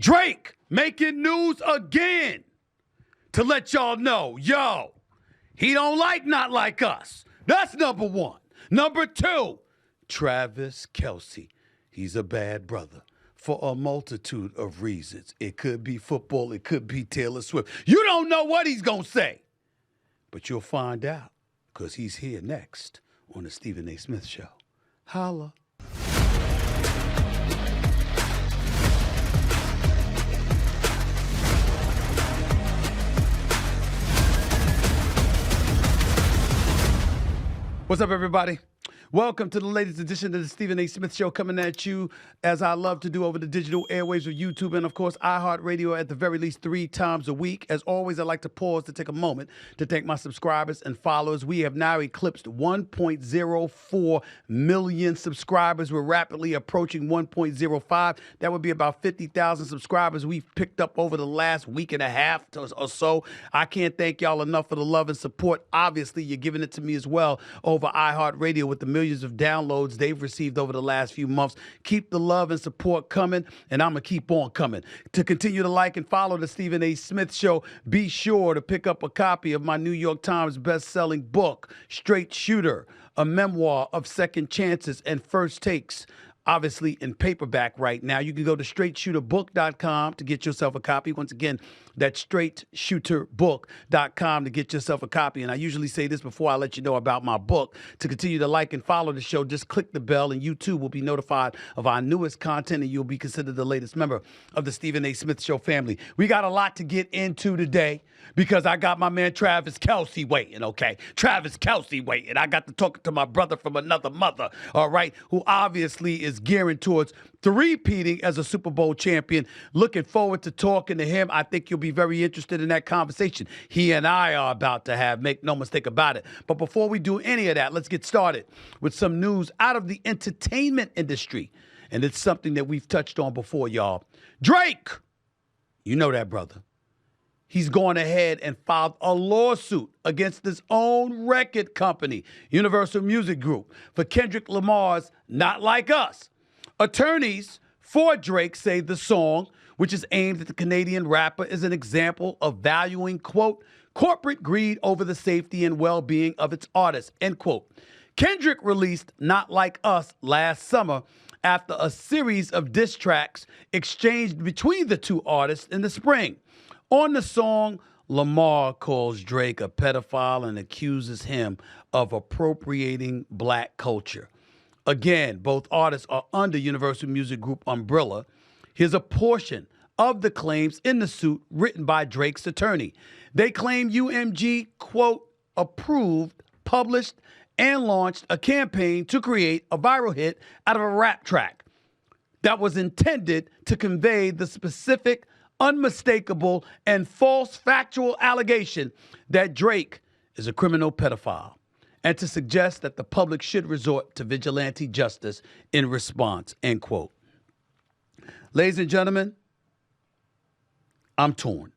Drake making news again to let y'all know, yo, he don't like not like us. That's number one. Number two, Travis Kelce. He's a bad brother for a multitude of reasons. It could be football. It could be Taylor Swift. You don't know what he's going to say, but you'll find out because he's here next on the Stephen A. Smith Show. Holla. What's up, everybody? Welcome to the latest edition of the Stephen A. Smith Show, coming at you, as I love to do, over the digital airwaves of YouTube and, of course, iHeartRadio at the very least 3 times a week. As always, I'd like to pause to take a moment to thank my subscribers and followers. We have now eclipsed 1.04 million subscribers. We're rapidly approaching 1.05. That would be about 50,000 subscribers we've picked up over the last week and a half or so. I can't thank y'all enough for the love and support. Obviously, you're giving it to me as well over iHeartRadio with the millions of downloads they've received over the last few months. Keep the love and support coming, and I'm going to keep on coming. To continue to like and follow the Stephen A. Smith Show, be sure to pick up a copy of my New York Times best-selling book, Straight Shooter, a memoir of second chances and first takes, obviously in paperback right now. You can go to straightshooterbook.com to get yourself a copy. Once again, that's straightshooterbook.com to get yourself a copy. And I usually say this before I let you know about my book. To continue to like and follow the show, just click the bell and you too will be notified of our newest content, and you'll be considered the latest member of the Stephen A. Smith Show family. We got a lot to get into today because I got my man Travis Kelce waiting, okay? Travis Kelce waiting. I got to talk to my brother from another mother, all right, who obviously is gearing towards three-peating as a Super Bowl champion. Looking forward to talking to him. I think you'll be very interested in that conversation he and I are about to have. Make no mistake about it. But before we do any of that, let's get started with some news out of the entertainment industry. And it's something that we've touched on before, y'all. Drake, you know that brother. He's gone ahead and filed a lawsuit against his own record company, Universal Music Group, for Kendrick Lamar's Not Like Us. Attorneys for Drake say the song, which is aimed at the Canadian rapper, is an example of valuing, quote, corporate greed over the safety and well-being of its artists, end quote. Kendrick released Not Like Us last summer after a series of diss tracks exchanged between the two artists in the spring. On the song, Lamar calls Drake a pedophile and accuses him of appropriating black culture. Again, both artists are under Universal Music Group umbrella. Here's a portion of the claims in the suit written by Drake's attorney. They claim UMG, quote, approved, published, and launched a campaign to create a viral hit out of a rap track that was intended to convey the specific, unmistakable, and false factual allegation that Drake is a criminal pedophile, and to suggest that the public should resort to vigilante justice in response, end quote. Ladies and gentlemen, I'm torn.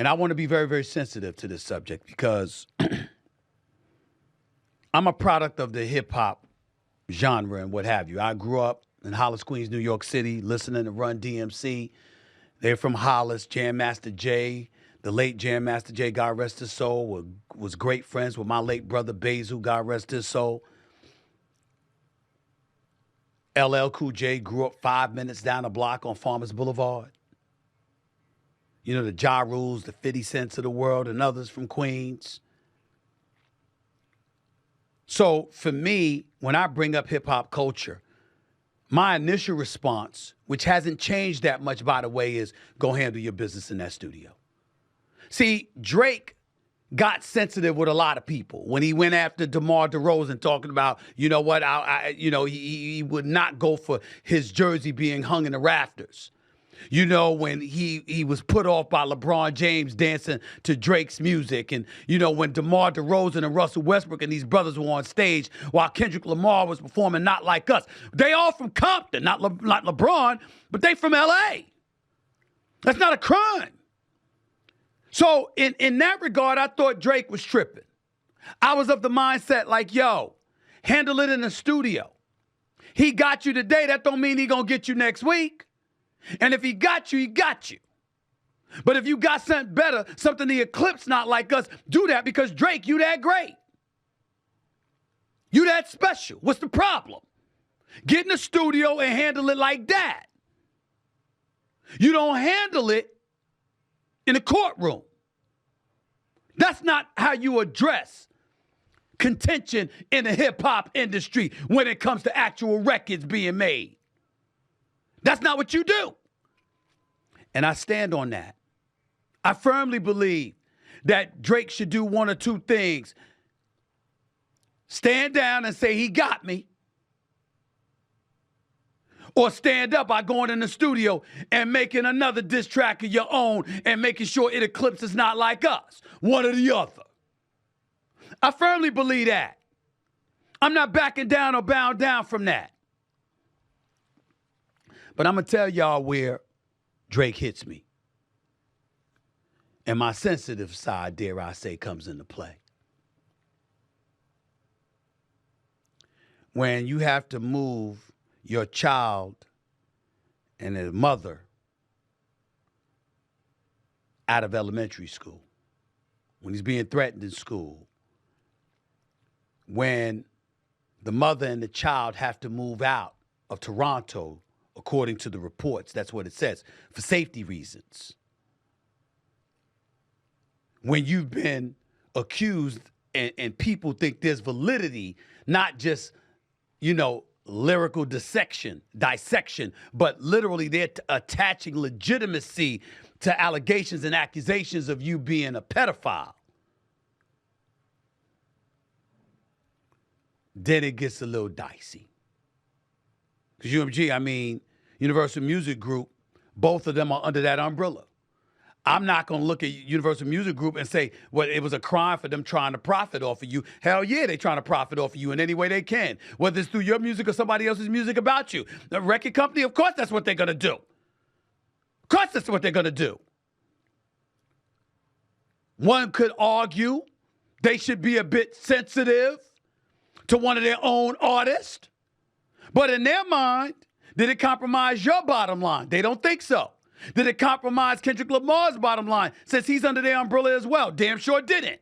And I want to be very, very sensitive to this subject because I'm a product of the hip-hop genre and what have you. I grew up in Hollis, Queens, New York City, listening to Run DMC. They're from Hollis. Jam Master Jay, the late Jam Master Jay, God rest his soul, was great friends with my late brother Basil, God rest his soul. LL Cool J grew up 5 minutes down the block on Farmers Boulevard. You know, the Ja Rules, the 50 Cents of the world, and others from Queens. So for me, when I bring up hip-hop culture, my initial response, which hasn't changed that much, by the way, is go handle your business in that studio. See, Drake got sensitive with a lot of people when he went after DeMar DeRozan, talking about, you know what, he would not go for his jersey being hung in the rafters. You know, when he was put off by LeBron James dancing to Drake's music. And, you know, when DeMar DeRozan and Russell Westbrook and these brothers were on stage while Kendrick Lamar was performing Not Like Us. They all from Compton, not LeBron, but they from L.A. That's not a crime. So in that regard, I thought Drake was tripping. I was of the mindset like, yo, handle it in the studio. He got you today. That don't mean he gonna get you next week. And if he got you, he got you. But if you got something better, something the Eclipse not like us, do that because Drake, you that great. You that special. What's the problem? Get in the studio and handle it like that. You don't handle it in a courtroom. That's not how you address contention in the hip-hop industry when it comes to actual records being made. That's not what you do. And I stand on that. I firmly believe that Drake should do one or two things. Stand down and say, he got me. Or stand up by going in the studio and making another diss track of your own and making sure it eclipses not like us. One or the other. I firmly believe that. I'm not backing down or bowing down from that. But I'm going to tell y'all where Drake hits me. And my sensitive side, dare I say, comes into play. When you have to move your child and their mother out of elementary school, when he's being threatened in school, when the mother and the child have to move out of Toronto, according to the reports, that's what it says, for safety reasons. When you've been accused and people think there's validity, not just, lyrical dissection, but literally they're attaching legitimacy to allegations and accusations of you being a pedophile. Then it gets a little dicey. Because UMG, Universal Music Group, both of them are under that umbrella. I'm not going to look at Universal Music Group and say, well, it was a crime for them trying to profit off of you. Hell yeah, they're trying to profit off of you in any way they can, whether it's through your music or somebody else's music about you. The record company, of course, that's what they're going to do. Of course, that's what they're going to do. One could argue they should be a bit sensitive to one of their own artists. But in their mind, did it compromise your bottom line? They don't think so. Did it compromise Kendrick Lamar's bottom line since he's under their umbrella as well? Damn sure didn't.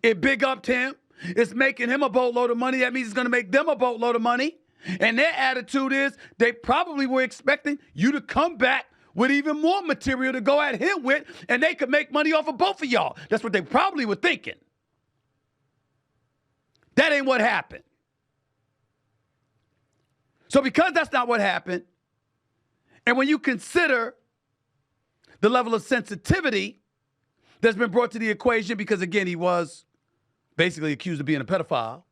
It big upped him. It's making him a boatload of money. That means it's going to make them a boatload of money. And their attitude is they probably were expecting you to come back with even more material to go at him with, and they could make money off of both of y'all. That's what they probably were thinking. That ain't what happened. So because that's not what happened, and when you consider the level of sensitivity that's been brought to the equation, because again, he was basically accused of being a pedophile,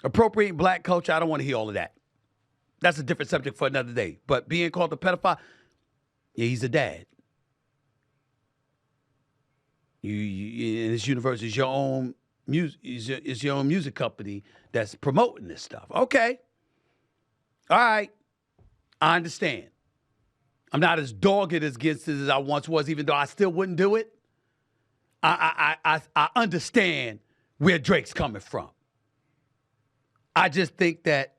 appropriating black culture, I don't want to hear all of that. That's a different subject for another day. But being called a pedophile, yeah, he's a dad. In this universe, it's your own music. It's your own music company that's promoting this stuff. Okay, all right, I understand. I'm not as dogged against it as I once was, even though I still wouldn't do it. I understand where Drake's coming from. I just think that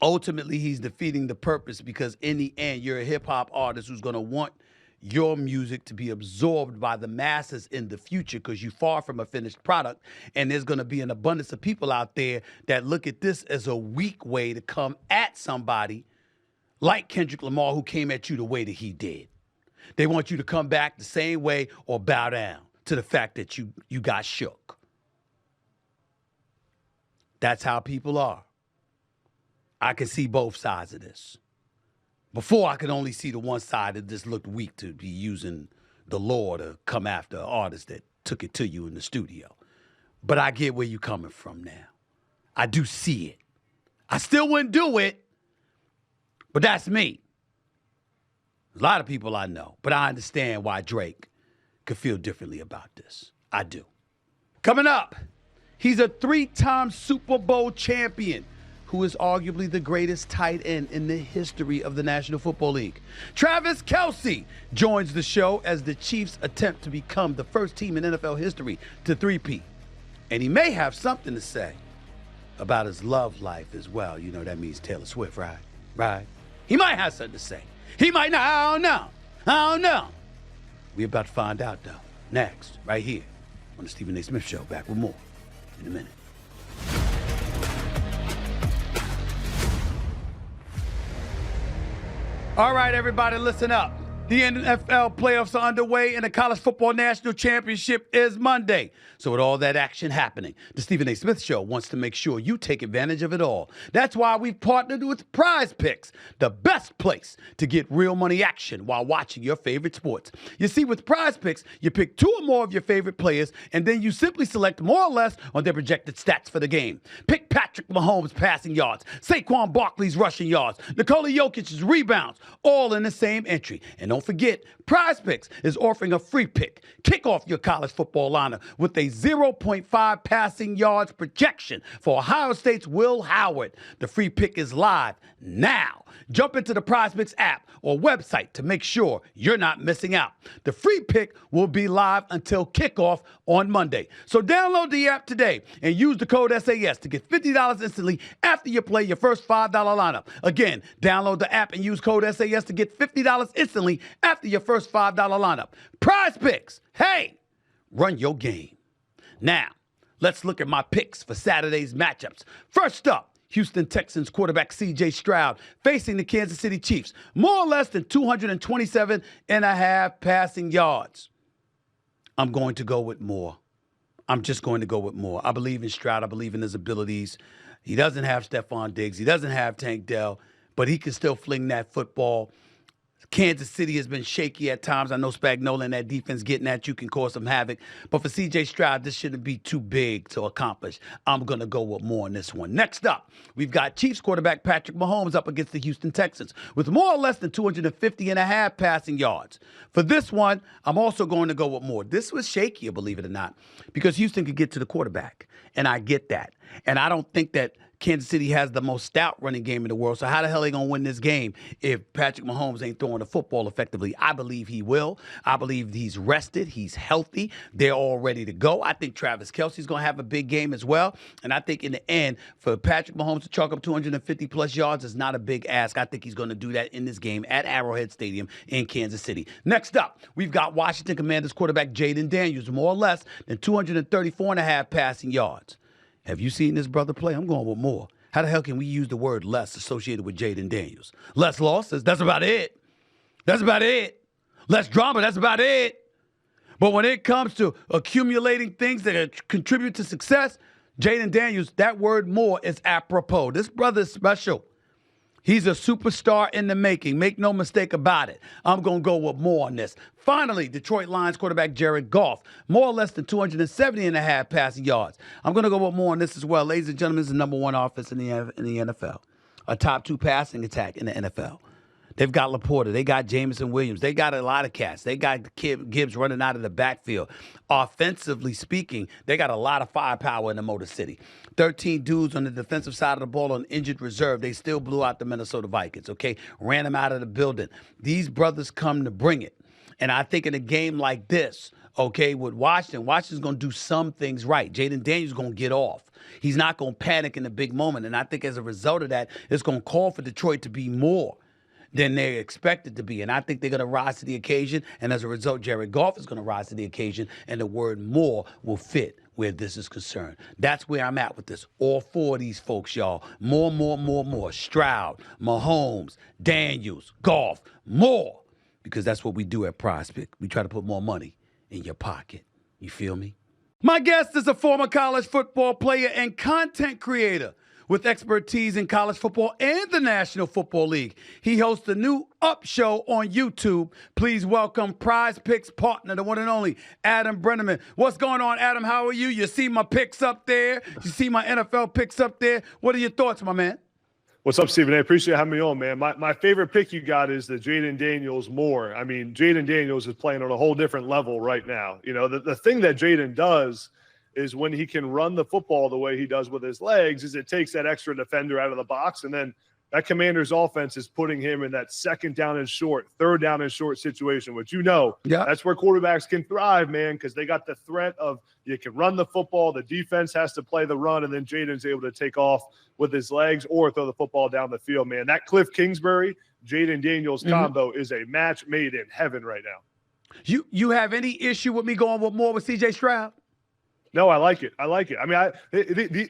ultimately he's defeating the purpose, because in the end, you're a hip-hop artist who's going to want your music to be absorbed by the masses in the future, because you're far from a finished product, and there's going to be an abundance of people out there that look at this as a weak way to come at somebody like Kendrick Lamar, who came at you the way that he did. They want you to come back the same way or bow down to the fact that you got shook. That's how people are. I can see both sides of this. Before, I could only see the one side that just looked weak to be using the law to come after an artist that took it to you in the studio. But I get where you're coming from now. I do see it. I still wouldn't do it, but that's me. A lot of people I know, but I understand why Drake could feel differently about this. I do. Coming up, he's a 3-time Super Bowl champion who is arguably the greatest tight end in the history of the National Football League. Travis Kelce joins the show as the Chiefs attempt to become the first team in NFL history to three-peat. And he may have something to say about his love life as well. You know, that means Taylor Swift, right? Right. He might have something to say. He might not. I don't know. I don't know. We're about to find out, though. Next, right here on the Stephen A. Smith Show. Back with more in a minute. All right, everybody, listen up. The NFL playoffs are underway and the College Football National Championship is Monday. So with all that action happening, the Stephen A. Smith Show wants to make sure you take advantage of it all. That's why we've partnered with Prize Picks, the best place to get real money action while watching your favorite sports. You see, with Prize Picks, you pick two or more of your favorite players, and then you simply select more or less on their projected stats for the game. Pick Patrick Mahomes' passing yards, Saquon Barkley's rushing yards, Nikola Jokic's rebounds, all in the same entry. And don't forget, Prize Picks is offering a free pick. Kick off your college football lineup with a 0.5 passing yards projection for Ohio State's Will Howard. The free pick is live now. Jump into the Prize Picks app or website to make sure you're not missing out. The free pick will be live until kickoff on Monday. So download the app today and use the code SAS to get $50 instantly after you play your first $5 lineup. Again, download the app and use code SAS to get $50 instantly after your first $5 lineup. Prize Picks. Hey, run your game. Now, let's look at my picks for Saturday's matchups. First up, Houston Texans quarterback C.J. Stroud facing the Kansas City Chiefs. More or less than 227.5 passing yards. I'm going to go with more. I'm just going to go with more. I believe in Stroud. I believe in his abilities. He doesn't have Stephon Diggs. He doesn't have Tank Dell, but he can still fling that football. Kansas City has been shaky at times. I know Spagnuolo and that defense getting at you can cause some havoc. But for C.J. Stroud, this shouldn't be too big to accomplish. I'm going to go with more on this one. Next up, we've got Chiefs quarterback Patrick Mahomes up against the Houston Texans with more or less than 250.5 passing yards. For this one, I'm also going to go with more. This was shakier, believe it or not, because Houston could get to the quarterback. And I get that. And I don't think that Kansas City has the most stout running game in the world. So how the hell are they going to win this game if Patrick Mahomes ain't throwing the football effectively? I believe he will. I believe he's rested. He's healthy. They're all ready to go. I think Travis Kelce's going to have a big game as well. And I think in the end, for Patrick Mahomes to chalk up 250-plus yards is not a big ask. I think he's going to do that in this game at Arrowhead Stadium in Kansas City. Next up, we've got Washington Commanders quarterback Jaden Daniels, more or less than 234.5 passing yards. Have you seen this brother play? I'm going with more. How the hell can we use the word less associated with Jaden Daniels? Less losses, that's about it. That's about it. Less drama, that's about it. But when it comes to accumulating things that contribute to success, Jaden Daniels, that word more is apropos. This brother is special. He's a superstar in the making. Make no mistake about it. I'm going to go with more on this. Finally, Detroit Lions quarterback Jared Goff, more or less than 270.5 passing yards. I'm going to go with more on this as well. Ladies and gentlemen, it's the number one offense in the NFL. A top two passing attack in the NFL. They've got Laporta. They got Jameson Williams. They got a lot of cats. They got Gibbs running out of the backfield. Offensively speaking, they got a lot of firepower in the Motor City. 13 dudes on the defensive side of the ball on injured reserve. They still blew out the Minnesota Vikings, okay? Ran them out of the building. These brothers come to bring it. And I think in a game like this, okay, with Washington's going to do some things right. Jaden Daniels is going to get off. He's not going to panic in the big moment. And I think as a result of that, it's going to call for Detroit to be more than they're expected to be. And I think they're going to rise to the occasion. And as a result, Jared Goff is going to rise to the occasion. And the word more will fit where this is concerned. That's where I'm at with this. All four of these folks, y'all. More. Stroud, Mahomes, Daniels, Goff, more. Because that's what we do at Prize Pick. We try to put more money in your pocket. You feel me? My guest is a former college football player and content creator with expertise in college football and the National Football League. He hosts a new Up Show on YouTube. Please welcome Prize Picks partner, the one and only Adam Brenneman. What's going on, Adam? How are you? You see my picks up there? You see my NFL picks up there? What are your thoughts, my man? What's up, Stephen? I appreciate having me on, man. My favorite pick you got is the Jaden Daniels more. I mean, Jaden Daniels is playing on a whole different level right now. You know, the thing that Jaden does is when he can run the football the way he does with his legs is it takes that extra defender out of the box. And then that Commanders offense is putting him in that second down and short, third down and short situation, which that's where quarterbacks can thrive, man, because they got the threat of you can run the football, the defense has to play the run, and then Jaden's able to take off with his legs or throw the football down the field, man. That Cliff Kingsbury, Jaden Daniels combo is a match made in heaven right now. You have any issue with me going with more with C.J. Stroud? No, I like it. I mean,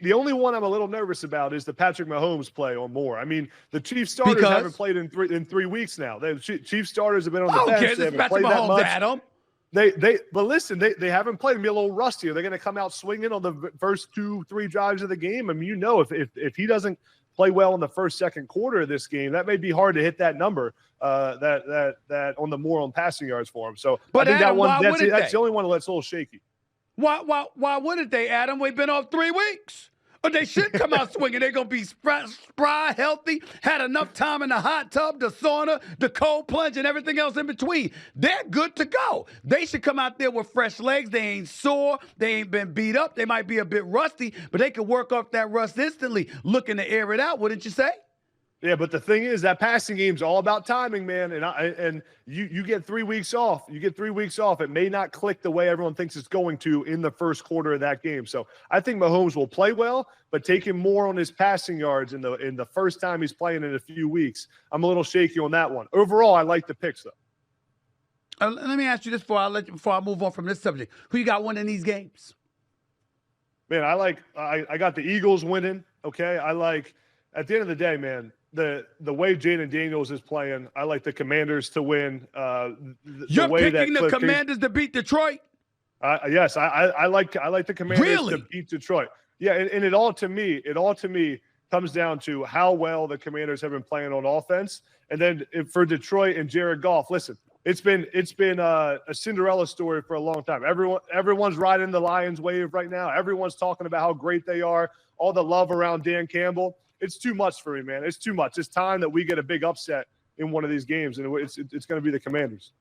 the only one I'm a little nervous about is the Patrick Mahomes play on Moore. I mean, the Chiefs starters haven't played in 3 weeks now. The Chiefs starters have been on the bench. They haven't played that much. Adam. But listen, they haven't played. Be a little rusty. Are they going to come out swinging on the first 2-3 drives of the game? I mean, if he doesn't play well in the first, second quarter of this game, that may be hard to hit that number that on the Moore on passing yards for him. So but I think Adam, that's the only one that's a little shaky. Why wouldn't they, Adam? We've been off 3 weeks. But they should come out swinging. They're going to be spry, healthy, had enough time in the hot tub, the sauna, the cold plunge, and everything else in between. They're good to go. They should come out there with fresh legs. They ain't sore. They ain't been beat up. They might be a bit rusty, but they can work off that rust instantly, looking to air it out, wouldn't you say? Yeah, but the thing is that passing game's all about timing, man. And you get 3 weeks off. You get 3 weeks off. It may not click the way everyone thinks it's going to in the first quarter of that game. So I think Mahomes will play well, but take him more on his passing yards in the first time he's playing in a few weeks. I'm a little shaky on that one. Overall, I like the picks though. Let me ask you this before I move on from this subject. Who you got winning these games? Man, I got the Eagles winning. Okay, at the end of the day, man. The way Jaden Daniels is playing, I like the Commanders to win. You're picking the Commanders to beat Detroit? Yes, I like the Commanders to beat Detroit. Yeah, and it all to me comes down to how well the Commanders have been playing on offense, and then for Detroit and Jared Goff. Listen, it's been a Cinderella story for a long time. Everyone's riding the Lions wave right now. Everyone's talking about how great they are. All the love around Dan Campbell. It's too much for me, man. It's too much. It's time that we get a big upset in one of these games, and it's going to be the Commanders.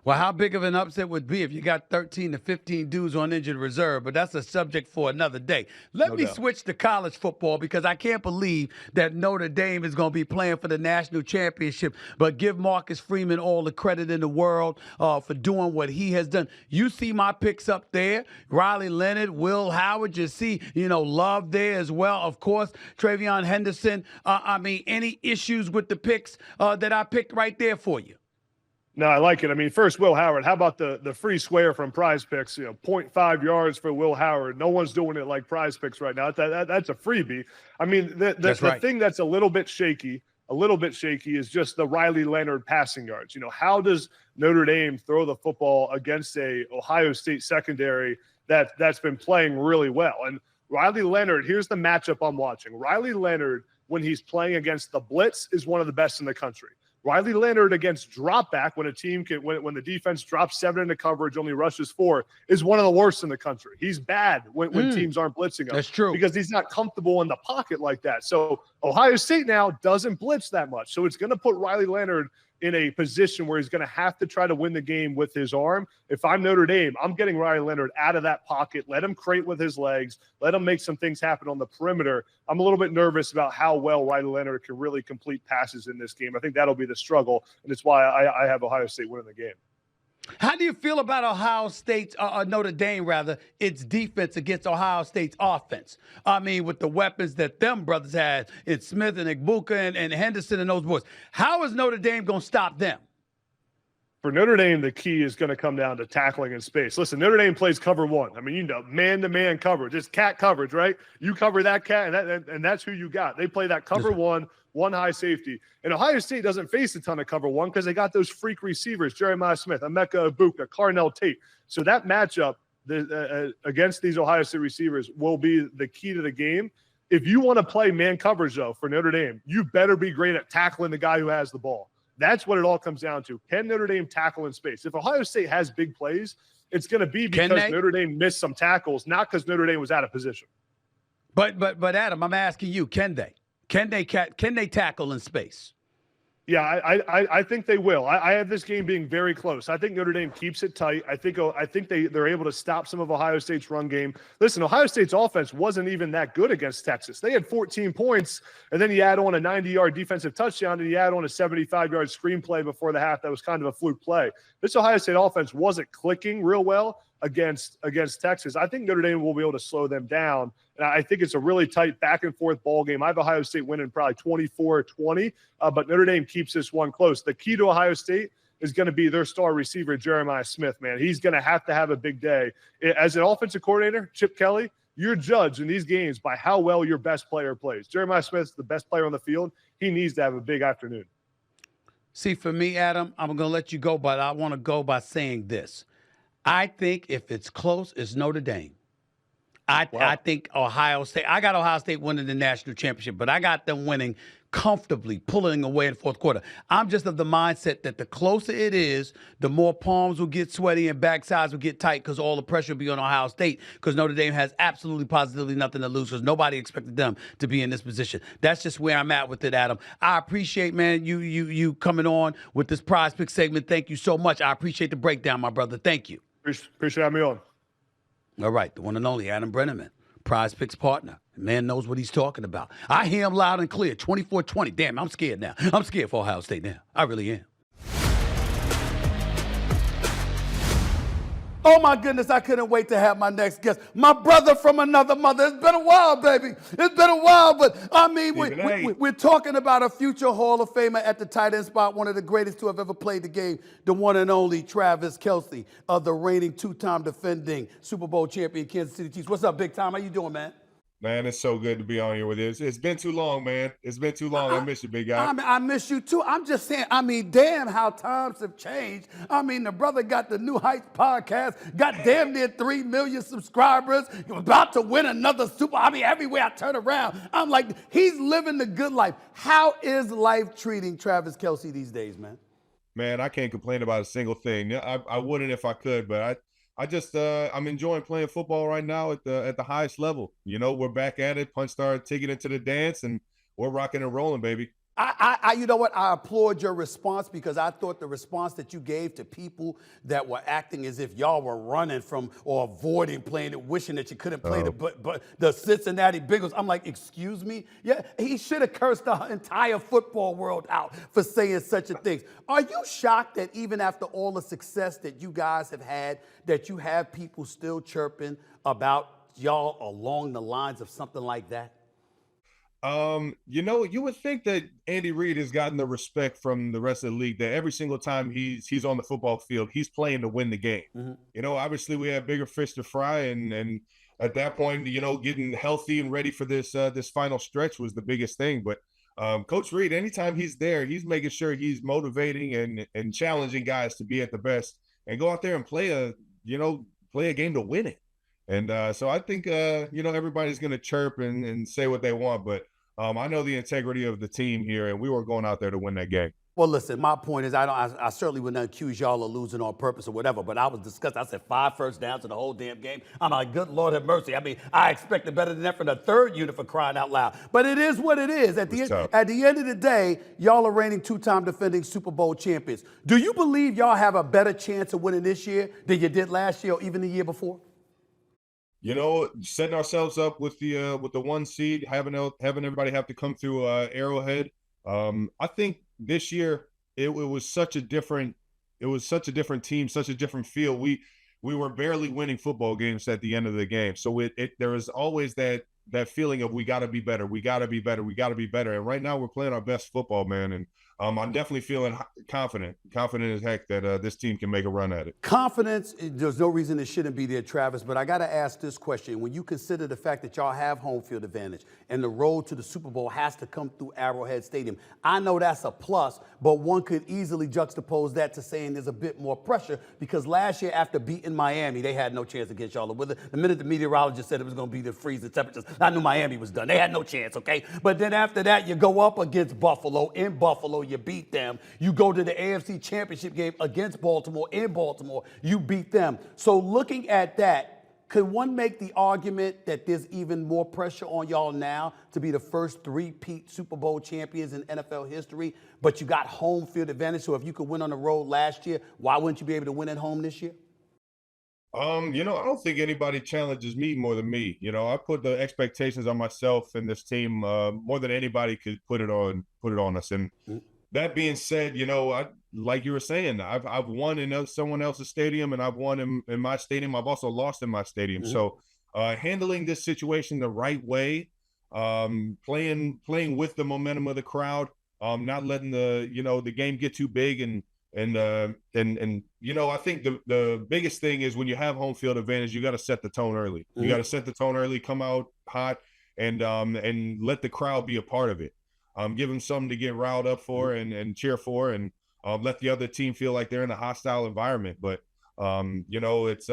Well, how big of an upset would be if you got 13 to 15 dudes on injured reserve? But that's a subject for another day. Let me switch to college football because I can't believe that Notre Dame is going to be playing for the national championship. But give Marcus Freeman all the credit in the world for doing what he has done. You see my picks up there. Riley Leonard, Will Howard. You see, Love there as well. Of course, Travion Henderson. Any issues with the picks that I picked right there for you? No, I like it. I mean, first, Will Howard. How about the free square from Prize Picks? 0.5 yards for Will Howard. No one's doing it like Prize Picks right now. That's a freebie. I mean, the thing that's a little bit shaky is just the Riley Leonard passing yards. How does Notre Dame throw the football against a Ohio State secondary that's been playing really well? And Riley Leonard, here's the matchup I'm watching. Riley Leonard, when he's playing against the blitz, is one of the best in the country. Riley Leonard against drop back when when the defense drops 7 into coverage, only rushes 4, is one of the worst in the country. He's bad when teams aren't blitzing him. That's true. Because he's not comfortable in the pocket like that. So Ohio State now doesn't blitz that much. So it's going to put Riley Leonard in a position where he's going to have to try to win the game with his arm. If I'm Notre Dame, I'm getting Riley Leonard out of that pocket. Let him crate with his legs. Let him make some things happen on the perimeter. I'm a little bit nervous about how well Riley Leonard can really complete passes in this game. I think that'll be the struggle, and it's why I have Ohio State winning the game. How do you feel about Ohio State's, Notre Dame, rather, its defense against Ohio State's offense? I mean, with the weapons that them brothers had in Smith and Igbuka and Henderson and those boys. How is Notre Dame going to stop them? For Notre Dame, the key is going to come down to tackling in space. Listen, Notre Dame plays cover 1. I mean, man-to-man coverage. It's cat coverage, right? You cover that cat, and that's who you got. They play that cover 1 high safety. And Ohio State doesn't face a ton of cover 1 because they got those freak receivers, Jeremiah Smith, Emeka Egbuka, Carnell Tate. So that matchup against these Ohio State receivers will be the key to the game. If you want to play man coverage, though, for Notre Dame, you better be great at tackling the guy who has the ball. That's what it all comes down to. Can Notre Dame tackle in space? If Ohio State has big plays, it's going to be because Notre Dame missed some tackles, not because Notre Dame was out of position. But Adam, I'm asking you, can they? Can they tackle in space? Yeah, I think they will. I have this game being very close. I think Notre Dame keeps it tight. I think they're able to stop some of Ohio State's run game. Listen, Ohio State's offense wasn't even that good against Texas. They had 14 points, and then you add on a 90-yard defensive touchdown, and you add on a 75-yard screenplay before the half that was kind of a fluke play. This Ohio State offense wasn't clicking real well against Texas. I think Notre Dame will be able to slow them down. And I think it's a really tight back and forth ball game. I have Ohio State winning probably 24-20, but Notre Dame keeps this one close. The key to Ohio State is going to be their star receiver, Jeremiah Smith, man. He's going to have a big day. As an offensive coordinator, Chip Kelly, you're judged in these games by how well your best player plays. Jeremiah Smith's the best player on the field. He needs to have a big afternoon. See, for me, Adam, I'm going to let you go, but I want to go by saying this. I think if it's close, it's Notre Dame. I think Ohio State, I got Ohio State winning the national championship, but I got them winning comfortably, pulling away in the fourth quarter. I'm just of the mindset that the closer it is, the more palms will get sweaty and backsides will get tight because all the pressure will be on Ohio State because Notre Dame has absolutely positively nothing to lose because nobody expected them to be in this position. That's just where I'm at with it, Adam. I appreciate, man, you coming on with this Prize Pick segment. Thank you so much. I appreciate the breakdown, my brother. Thank you. Appreciate having me on. All right, the one and only Adam Brenneman, Prize Picks partner. The man knows what he's talking about. I hear him loud and clear, 24-20. Damn, I'm scared now. I'm scared for Ohio State now. I really am. Oh, my goodness, I couldn't wait to have my next guest. My brother from another mother. It's been a while, baby. It's been a while, but, I mean, we're talking about a future Hall of Famer at the tight end spot, one of the greatest to have ever played the game, the one and only Travis Kelce, the reigning two-time defending Super Bowl champion Kansas City Chiefs. What's up, big time? How you doing, man? Man, it's so good to be on here with you. It's been too long, man. It's been too long. I miss you, big guy. I miss you, too. I'm just saying, I mean, damn how times have changed. I mean, the brother got the New Heights podcast, got damn near 3 million subscribers, about to win another Super. I mean, everywhere I turn around, I'm like, he's living the good life. How is life treating Travis Kelce these days, man? Man, I can't complain about a single thing. I wouldn't if I could, but I just I'm enjoying playing football right now at the highest level. You know, we're back at it. Punch started taking it to the dance, and we're rocking and rolling, baby. You know what? I applaud your response because I thought the response that you gave to people that were acting as if y'all were running from or avoiding playing it, wishing that you couldn't play the Cincinnati Bengals. I'm like, excuse me? Yeah, he should have cursed the entire football world out for saying such a thing. Are you shocked that even after all the success that you guys have had, that you have people still chirping about y'all along the lines of something like that? You know, you would think that Andy Reid has gotten the respect from the rest of the league that every single time he's on the football field, he's playing to win the game. Mm-hmm. You know, obviously we have bigger fish to fry, and at that point, you know, getting healthy and ready for this final stretch was the biggest thing. But Coach Reid, anytime he's there, he's making sure he's motivating and challenging guys to be at the best and go out there and play a game to win it. And so I think, you know, everybody's going to chirp and say what they want. But I know the integrity of the team here, and we were going out there to win that game. Well, listen, my point is I certainly would not accuse y'all of losing on purpose or whatever, but I was disgusted. I said 5 first downs in the whole damn game. I'm like, good Lord have mercy. I mean, I expected better than that from the third unit for crying out loud. But it is what it is. At the end of the day, y'all are reigning two-time defending Super Bowl champions. Do you believe y'all have a better chance of winning this year than you did last year or even the year before? You know, setting ourselves up with the 1 seed, having everybody have to come through Arrowhead. I think this year it was such a different team, such a different feel. We were barely winning football games at the end of the game, so there was always that feeling of we got to be better, we got to be better, we got to be better. And right now we're playing our best football, man. And I'm definitely feeling confident as heck that this team can make a run at it. Confidence, there's no reason it shouldn't be there, Travis, but I got to ask this question. When you consider the fact that y'all have home field advantage and the road to the Super Bowl has to come through Arrowhead Stadium, I know that's a plus, but one could easily juxtapose that to saying there's a bit more pressure because last year after beating Miami, they had no chance against y'all. The minute the meteorologist said it was going to be the freezing temperatures, I knew Miami was done. They had no chance, okay? But then after that, you go up against Buffalo in Buffalo, you beat them. You go to the AFC Championship game against Baltimore in Baltimore. You beat them. So looking at that, Could one make the argument that there's even more pressure on y'all now to be the first three-peat Super Bowl champions in NFL history, but you got home field advantage? So if you could win on the road last year, why wouldn't you be able to win at home this year? I don't think anybody challenges me more than me. I put the expectations on myself and this team more than anybody could put it on us. And that being said, like you were saying, I've won in someone else's stadium, and I've won in my stadium. I've also lost in my stadium. So handling this situation the right way, playing with the momentum of the crowd, not letting the game get too big, and I think the biggest thing is when you have home field advantage, you got to set the tone early. You got to set the tone early, come out hot, and let the crowd be a part of it. Give them something to get riled up for and cheer for, and let the other team feel like they're in a hostile environment. But it's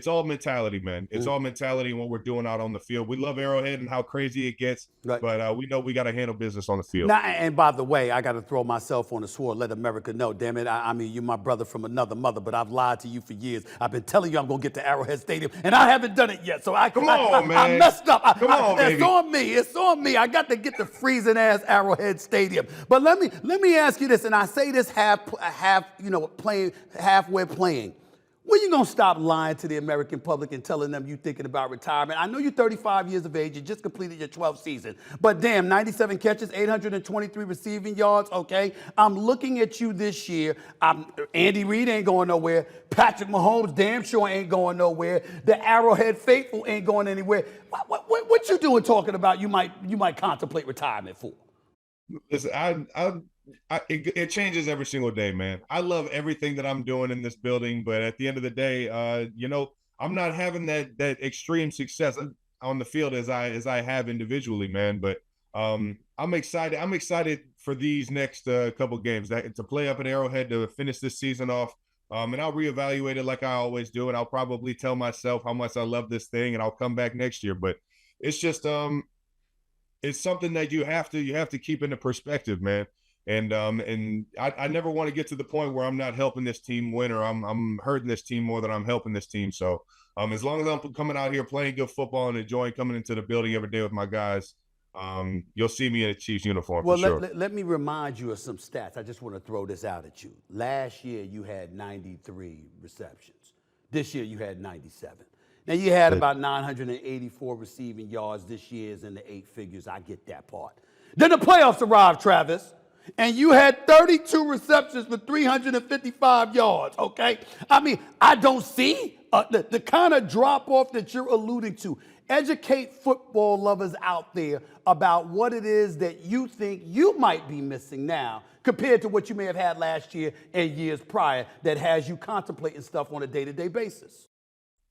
all mentality, man. It's all mentality and what we're doing out on the field. We love Arrowhead and how crazy it gets, but we know we got to handle business on the field. Now, and by the way, I got to throw myself on the sword, let America know, damn it. I mean, you're my brother from another mother, but I've lied to you for years. I've been telling you I'm going to get to Arrowhead Stadium, and I haven't done it yet. So I messed up. It's on me. It's on me. I got to get to freezing ass Arrowhead Stadium. But let me ask you this, and I say this halfway playing. When you going to stop lying to the American public and telling them you thinking about retirement? I know you're 35 years of age. You just completed your 12th season. But damn, 97 catches, 823 receiving yards, okay? I'm looking at you this year. Andy Reid ain't going nowhere. Patrick Mahomes damn sure ain't going nowhere. The Arrowhead faithful ain't going anywhere. What you doing talking about you might contemplate retirement for? Listen, it changes every single day, man. I love everything that I'm doing in this building, but at the end of the day, I'm not having that extreme success on the field as I have individually, man. But I'm excited. I'm excited for these next couple games to play up at Arrowhead to finish this season off. And I'll reevaluate it like I always do, and I'll probably tell myself how much I love this thing, and I'll come back next year. But it's just it's something that you have to keep into perspective, man. And I never want to get to the point where I'm not helping this team win, or I'm hurting this team more than I'm helping this team. So as long as I'm coming out here playing good football and enjoying coming into the building every day with my guys, you'll see me in a Chiefs uniform for sure. Let me remind you of some stats. I just want to throw this out at you. Last year, you had 93 receptions. This year, you had 97. Now, you had about 984 receiving yards. This year is in the 8 figures. I get that part. Then the playoffs arrived, Travis, and you had 32 receptions for 355 yards, okay? I mean, I don't see the kind of drop-off that you're alluding to. Educate football lovers out there about what it is that you think you might be missing now compared to what you may have had last year and years prior that has you contemplating stuff on a day-to-day basis.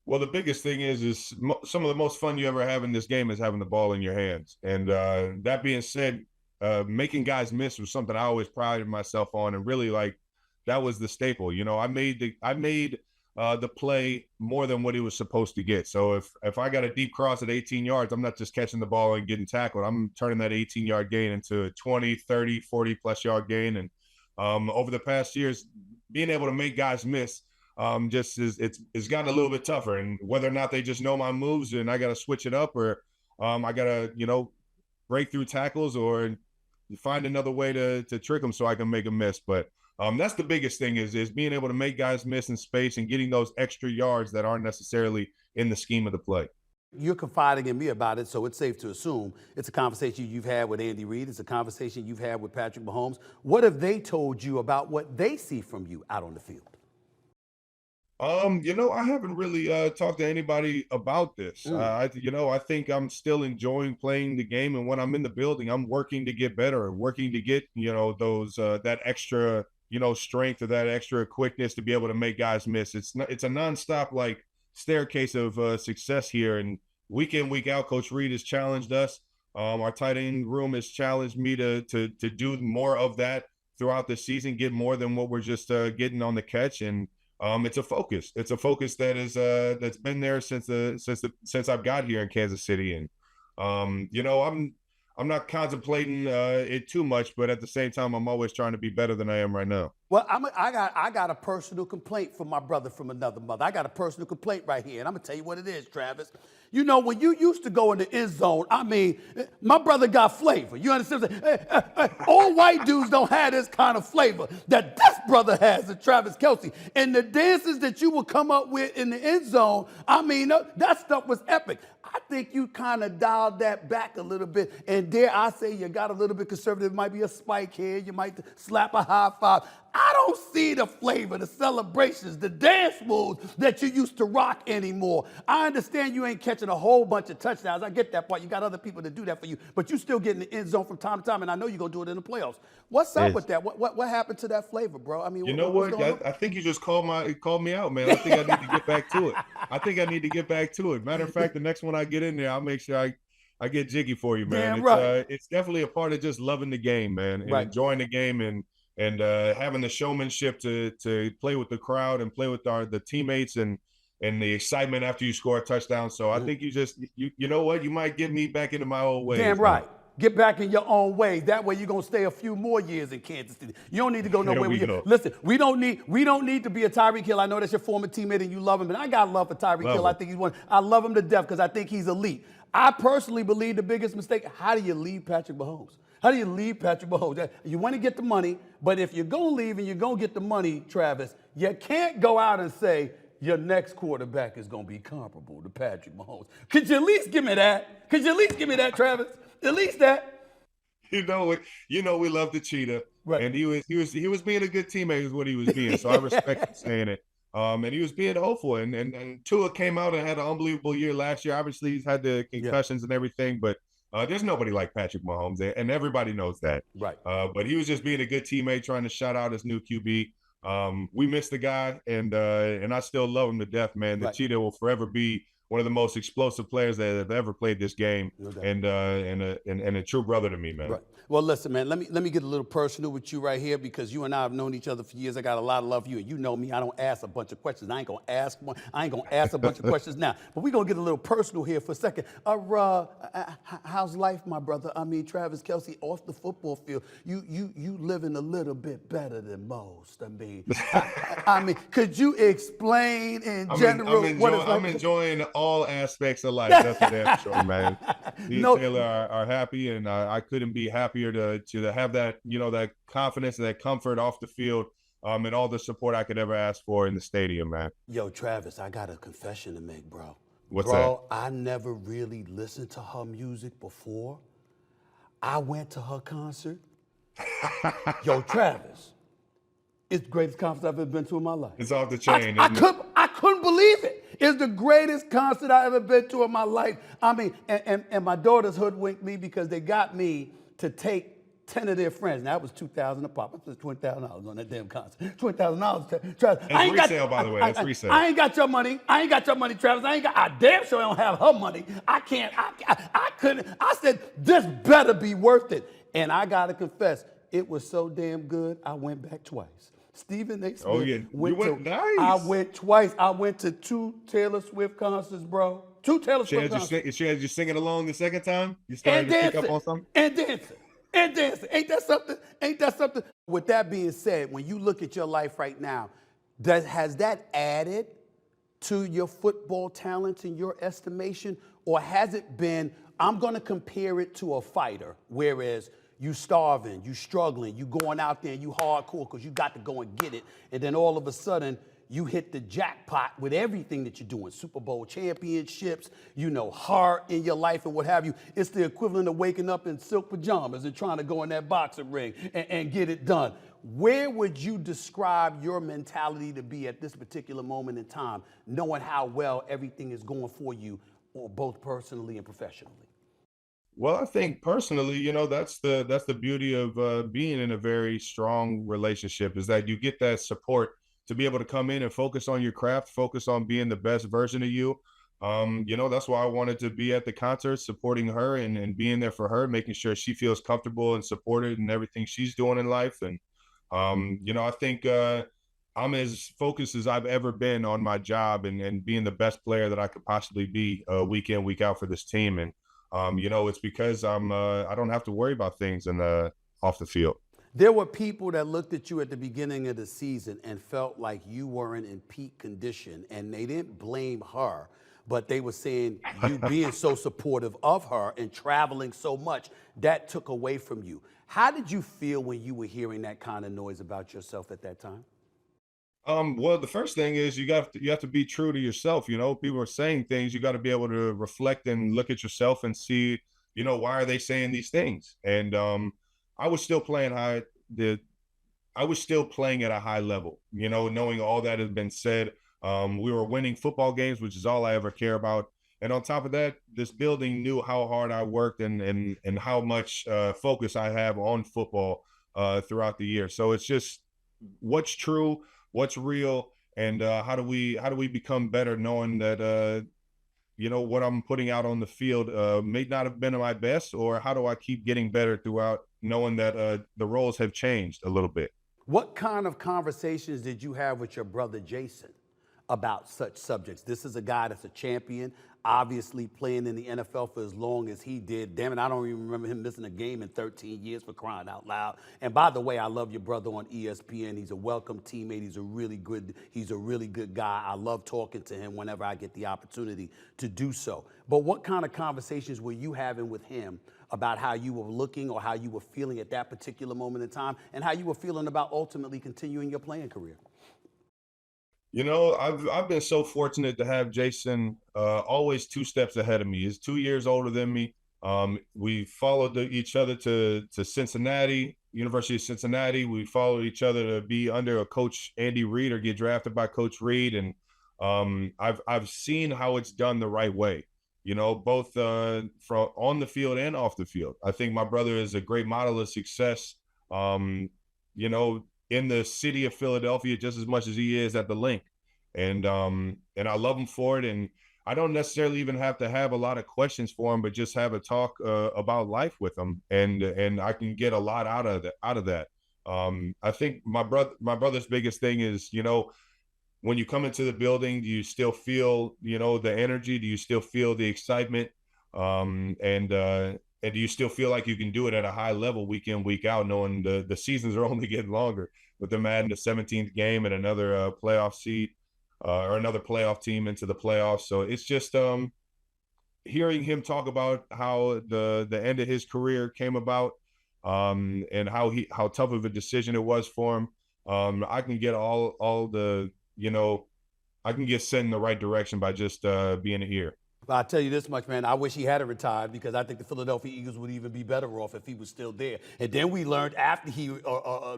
Well, the biggest thing is some of the most fun you ever have in this game is having the ball in your hands. And that being said, making guys miss was something I always prided myself on, and really that was the staple. I made the play more than what he was supposed to get. So if I got a deep cross at 18 yards, I'm not just catching the ball and getting tackled. I'm turning that 18-yard gain into a 20, 30, 40-plus yard gain. And over the past years, being able to make guys miss it's gotten a little bit tougher. And whether or not they just know my moves and I got to switch it up, or I got to break through tackles or find another way to trick them so I can make them miss. But that's the biggest thing is being able to make guys miss in space and getting those extra yards that aren't necessarily in the scheme of the play. You're confiding in me about it, so it's safe to assume it's a conversation you've had with Andy Reid. It's a conversation you've had with Patrick Mahomes. What have they told you about what they see from you out on the field? I haven't really talked to anybody about this. I think I'm still enjoying playing the game, and when I'm in the building, I'm working to get better, working to get those that extra strength or that extra quickness to be able to make guys miss. It's a nonstop staircase of success here, and week in, week out, Coach Reid has challenged us. Our tight end room has challenged me to do more of that throughout the season, get more than what we're just getting on the catch. And it's a focus. It's a focus that is that's been there since I've got here in Kansas City. And I'm I'm not contemplating it too much, but at the same time, I'm always trying to be better than I am right now. Well, I got a personal complaint from my brother from another mother. I got a personal complaint right here, and I'm gonna tell you what it is, Travis. You know, when you used to go in the end zone, I mean, my brother got flavor. You understand what I'm saying? All white dudes don't have this kind of flavor that this brother has, the Travis Kelce. And the dances that you would come up with in the end zone, I mean, that stuff was epic. I think you kind of dialed that back a little bit. And dare I say you got a little bit conservative. It might be a spike here. You might slap a high five. I don't see the flavor, the celebrations, the dance moves that you used to rock anymore. I understand you ain't catching a whole bunch of touchdowns. I get that part. You got other people to do that for you. But you still get in the end zone from time to time, and I know you're going to do it in the playoffs. What's up with that? What happened to that flavor, bro? I mean, you know what? I think you just called me out, man. I think I need to get back to it. Matter of fact, the next one I get in there, I'll make sure I get jiggy for you, man. Damn right. It's definitely a part of just loving the game, man, and enjoying the game and having the showmanship to play with the crowd and play with the teammates and the excitement after you score a touchdown. So I think you know what? You might get me back into my old ways. Damn right. Get back in your own way. That way you're gonna stay a few more years in Kansas City. You don't need to go nowhere. Listen, we don't need to be a Tyreek Hill. I know that's your former teammate and you love him, and I got love for Tyreek Hill. I think he's one. I love him to death because I think he's elite. I personally believe the biggest mistake. How do you leave Patrick Mahomes? How do you leave Patrick Mahomes? You want to get the money, but if you're going to leave and you're going to get the money, Travis, you can't go out and say your next quarterback is going to be comparable to Patrick Mahomes. Could you at least give me that? Travis? At least that. You know, we love the cheetah, right? And he was being a good teammate is what he was being. So I respect him saying it. And he was being hopeful. And Tua came out and had an unbelievable year last year. Obviously, he's had the concussions and everything, but there's nobody like Patrick Mahomes, and everybody knows that. Right. But he was just being a good teammate, trying to shout out his new QB. We miss the guy, and I still love him to death, man. The Cheetah will forever be one of the most explosive players that have ever played this game, and a true brother to me, man. Right. Well, listen, man, let me get a little personal with you right here because you and I have known each other for years. I got a lot of love for you, and you know me. I don't ask a bunch of questions. I ain't gonna ask a bunch of questions now. But we're gonna get a little personal here for a second. How's life, my brother? I mean, Travis Kelce, off the football field, you living a little bit better than most. I mean, could you explain in general what it's like? I'm enjoying all aspects of life. That's for damn sure, man. Me and Taylor are happy, and I couldn't be happier to have that, that confidence and that comfort off the field, and all the support I could ever ask for in the stadium, man. Yo, Travis, I got a confession to make, bro. What's that? I never really listened to her music before. I went to her concert. Yo, Travis, it's the greatest concert I've ever been to in my life. It's off the chain. I couldn't believe it. It's the greatest concert I've ever been to in my life. I mean, and my daughters hoodwinked me because they got me to take 10 of their friends. Now, that was $2,000 a pop. I spent $20,000 on that damn concert. $20,000. That's resale, by the way. That's resale. I ain't got your money. Travis. I damn sure don't have her money. I couldn't. I said, this better be worth it. And I got to confess, it was so damn good, I went back twice. Stephen A. Smith. Oh, yeah. Nice. I went twice. I went to 2 Taylor Swift concerts, bro. 2 Taylor Swift concerts. She had you singing along the second time? You started to pick up on something? And dancing. Ain't that something? With that being said, when you look at your life right now, has that added to your football talents in your estimation? Or has it been, I'm going to compare it to a fighter, whereas you starving, you struggling, you going out there and you hardcore because you got to go and get it. And then all of a sudden, you hit the jackpot with everything that you're doing, Super Bowl championships, heart in your life and what have you. It's the equivalent of waking up in silk pajamas and trying to go in that boxing ring and get it done. Where would you describe your mentality to be at this particular moment in time, knowing how well everything is going for you, both personally and professionally? Well, I think personally, that's the beauty of being in a very strong relationship, is that you get that support to be able to come in and focus on your craft, focus on being the best version of you. That's why I wanted to be at the concert, supporting her and being there for her, making sure she feels comfortable and supported in everything she's doing in life. And, I think I'm as focused as I've ever been on my job and being the best player that I could possibly be week in, week out for this team. And It's because I don't have to worry about things off the field. There were people that looked at you at the beginning of the season and felt like you weren't in peak condition, and they didn't blame her, but they were saying you being so supportive of her and traveling so much, that took away from you. How did you feel when you were hearing that kind of noise about yourself at that time? Well, the first thing is you have to be true to yourself. People are saying things. You got to be able to reflect and look at yourself and see, why are they saying these things? And I was still playing I was still playing at a high level, knowing all that has been said. We were winning football games, which is all I ever care about. And on top of that, this building knew how hard I worked and how much focus I have on football throughout the year. So it's just what's true, what's real, and how do we become better, knowing that what I'm putting out on the field may not have been my best, or how do I keep getting better throughout, knowing that the roles have changed a little bit. What kind of conversations did you have with your brother Jason about such subjects? This is a guy that's a champion, obviously playing in the NFL for as long as he did. Damn it, I don't even remember him missing a game in 13 years, for crying out loud. And by the way, I love your brother on ESPN. He's a welcome teammate. He's a really good guy. I love talking to him whenever I get the opportunity to do so. But what kind of conversations were you having with him about how you were looking or how you were feeling at that particular moment in time, and how you were feeling about ultimately continuing your playing career? I've been so fortunate to have Jason always 2 steps ahead of me. He's 2 years older than me. We followed each other to Cincinnati, University of Cincinnati. We followed each other to be under a coach, Andy Reid, or get drafted by Coach Reid. And I've seen how it's done the right way, both from on the field and off the field. I think my brother is a great model of success, in the city of Philadelphia just as much as he is at the link. And I love him for it. And I don't necessarily even have to have a lot of questions for him, but just have a talk about life with him. And I can get a lot out of that. I think my brother's biggest thing is, when you come into the building, do you still feel, the energy? Do you still feel the excitement? And do you still feel like you can do it at a high level week in, week out, knowing the seasons are only getting longer, with them adding the 17th game and another playoff seed or another playoff team into the playoffs? So it's just hearing him talk about how the end of his career came about, and how tough of a decision it was for him. I can get all the, I can get sent in the right direction by just being here. But I'll tell you this much, man. I wish he had retired, because I think the Philadelphia Eagles would even be better off if he was still there. And then we learned after he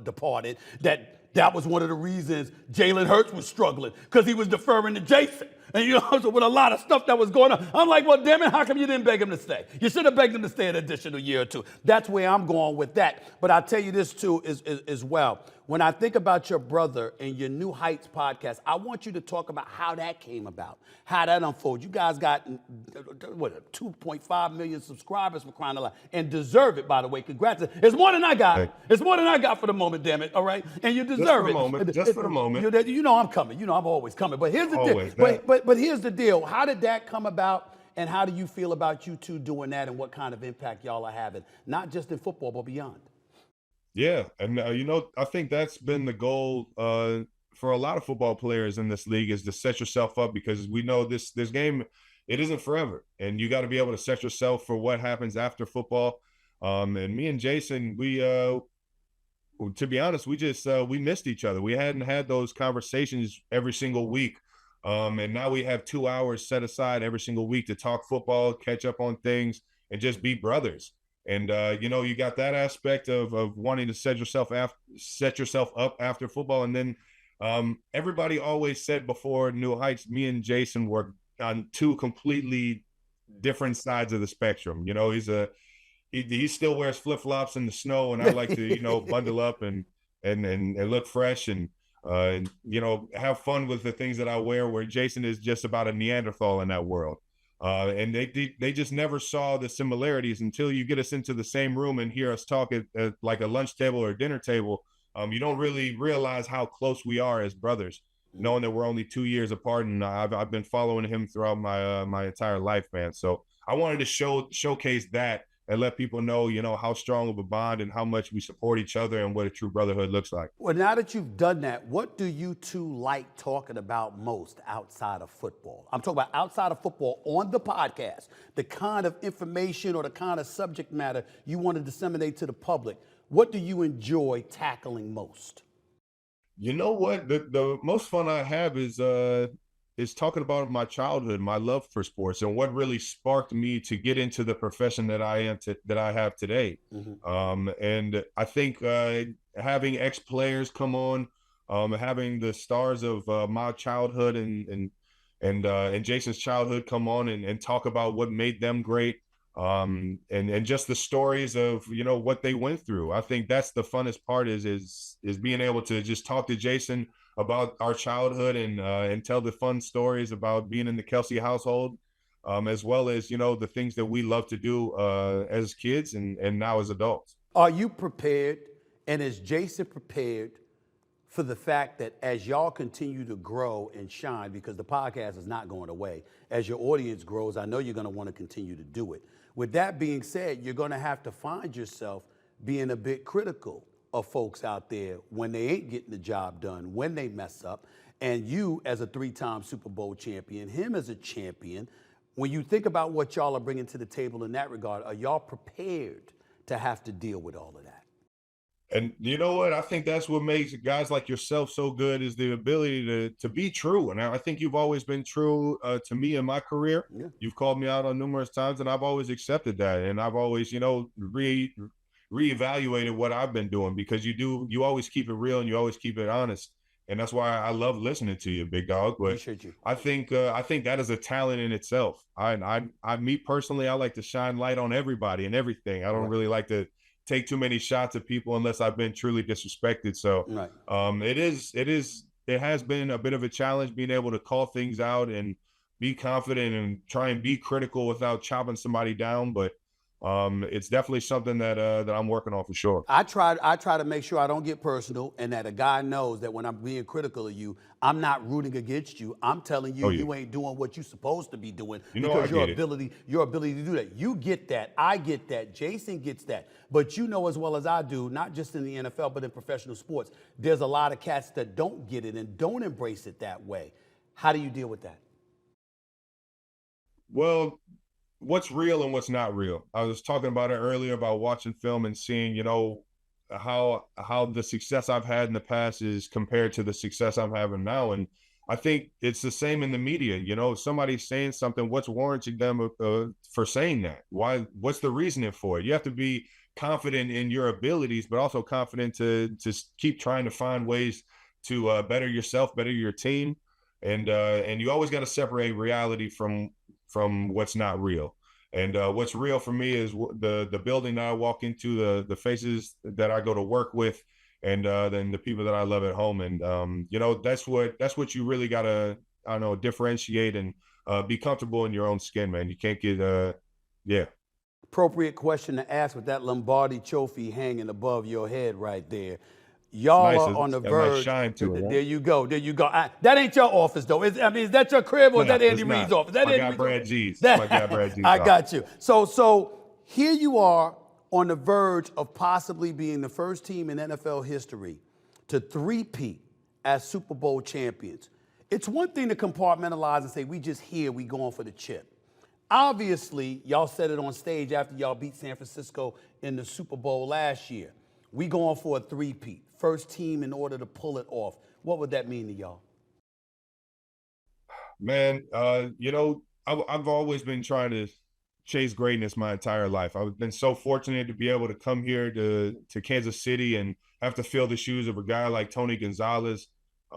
departed that was one of the reasons Jalen Hurts was struggling, because he was deferring to Jason. And so with a lot of stuff that was going on, I'm like, well, damn it, how come you didn't beg him to stay? You should have begged him to stay an additional year or two. That's where I'm going with that. But I'll tell you this too as well. When I think about your brother and your New Heights podcast, I want you to talk about how that came about, how that unfolded. You guys got, 2.5 million subscribers, for crying out loud, and deserve it, by the way. Congrats. It's more than I got. Hey. It's more than I got for the moment, damn it, all right? And you deserve it. Just for the moment. I'm coming. I'm always coming. But here's the deal. But here's the deal. How did that come about, and how do you feel about you two doing that, and what kind of impact y'all are having, not just in football, but beyond? Yeah, and I think that's been the goal for a lot of football players in this league, is to set yourself up, because we know this game, it isn't forever, and you got to be able to set yourself for what happens after football. And me and Jason, to be honest, we missed each other. We hadn't had those conversations every single week, and now we have 2 hours set aside every single week to talk football, catch up on things, and just be brothers. And you got that aspect of wanting to set yourself up after football. And then everybody always said before New Heights, me and Jason were on 2 completely different sides of the spectrum. He still wears flip-flops in the snow, and I like to bundle up and look fresh and have fun with the things that I wear, where Jason is just about a Neanderthal in that world. And they just never saw the similarities until you get us into the same room and hear us talk at like a lunch table or a dinner table. You don't really realize how close we are as brothers, knowing that we're only 2 years apart. And I've been following him throughout my entire life, man. So I wanted to showcase that and let people know, how strong of a bond and how much we support each other and what a true brotherhood looks like. Well, now that you've done that, what do you two like talking about most outside of football? I'm talking about outside of football on the podcast, the kind of information or the kind of subject matter you want to disseminate to the public. What do you enjoy tackling most? You know what? The most fun I have is talking about my childhood, my love for sports, and what really sparked me to get into the profession that I have today. And I think having ex-players come on, having the stars of my childhood and Jason's childhood come on and talk about what made them great. And just the stories of what they went through. I think that's the funnest part is being able to just talk to Jason about our childhood and tell the fun stories about being in the Kelce household, as well as the things that we love to do as kids and now as adults. Are you prepared, and is Jason prepared for the fact that as y'all continue to grow and shine, because the podcast is not going away, as your audience grows, I know you're going to want to continue to do it. With that being said, you're going to have to find yourself being a bit critical of folks out there when they ain't getting the job done, when they mess up. And you, as a 3-time Super Bowl champion, him as a champion, when you think about what y'all are bringing to the table in that regard, are y'all prepared to have to deal with all of that? And you know what? I think that's what makes guys like yourself so good is the ability to be true. And I think you've always been true to me in my career. Yeah. You've called me out on numerous times, and I've always accepted that. And I've always, reevaluated what I've been doing because you always keep it real and you always keep it honest. And that's why I love listening to you, big dog. But appreciate you. I think that is a talent in itself. Me personally, I like to shine light on everybody and everything. I don't really like to take too many shots at people unless I've been truly disrespected. So it has been a bit of a challenge being able to call things out and be confident and try and be critical without chopping somebody down. But it's definitely something that I'm working on for sure. I try to make sure I don't get personal and that a guy knows that when I'm being critical of you, I'm not rooting against you. I'm telling you, you ain't doing what you're supposed to be doing because your ability to do that. You get that. I get that. Jason gets that. But you know as well as I do, not just in the NFL, but in professional sports, there's a lot of cats that don't get it and don't embrace it that way. How do you deal with that? Well, what's real and what's not real. I was talking about it earlier about watching film and seeing, how the success I've had in the past is compared to the success I'm having now. And I think it's the same in the media. If somebody's saying something, what's warranting them for saying that? Why? What's the reasoning for it? You have to be confident in your abilities, but also confident to keep trying to find ways to better yourself, better your team. And you always got to separate reality from what's not real. And what's real for me is the building that I walk into, the faces that I go to work with, and then the people that I love at home. And that's what you really gotta differentiate and be comfortable in your own skin, man. You can't get Appropriate question to ask with that Lombardi trophy hanging above your head right there. Y'all are on the verge. Shine to it, there you go. That ain't your office, though. Is that your crib or is that Andy Reid's office? My guy Brad G's. I got you. So here you are on the verge of possibly being the first team in NFL history to three-peat as Super Bowl champions. It's one thing to compartmentalize and say, we just here, we going for the chip. Obviously, y'all said it on stage after y'all beat San Francisco in the Super Bowl last year. We going for a three-peat. First team in order to pull it off. What would that mean to y'all? Man, I've always been trying to chase greatness my entire life. I've been so fortunate to be able to come here to Kansas City and have to fill the shoes of a guy like Tony Gonzalez.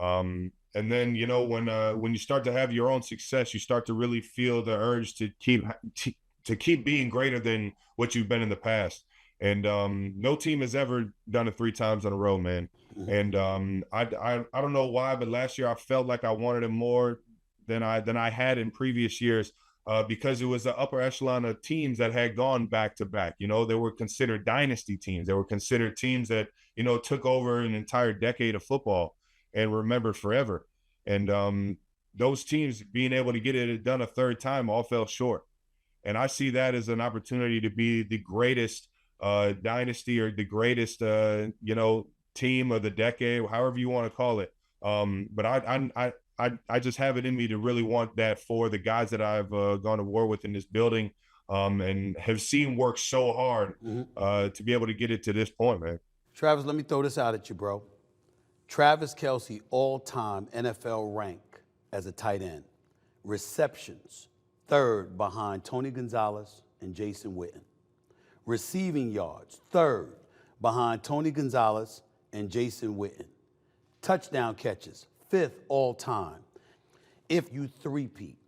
And then, when you start to have your own success, you start to really feel the urge to keep being greater than what you've been in the past. And no team has ever done it 3 times in a row, man. And I don't know why, but last year I felt like I wanted it more than I had in previous years because it was the upper echelon of teams that had gone back to back. They were considered dynasty teams. They were considered teams that took over an entire decade of football and remembered forever. And those teams being able to get it done a third time all fell short. And I see that as an opportunity to be the greatest dynasty or the greatest, team of the decade, however you want to call it. But I just have it in me to really want that for the guys that I've gone to war with in this building, and have seen work so hard to be able to get it to this point, man. Travis, let me throw this out at you, bro. Travis Kelce, all-time NFL rank as a tight end. Receptions, third behind Tony Gonzalez and Jason Witten. Receiving yards, third behind Tony Gonzalez and Jason Witten. Touchdown catches, fifth all-time. If you three-peat,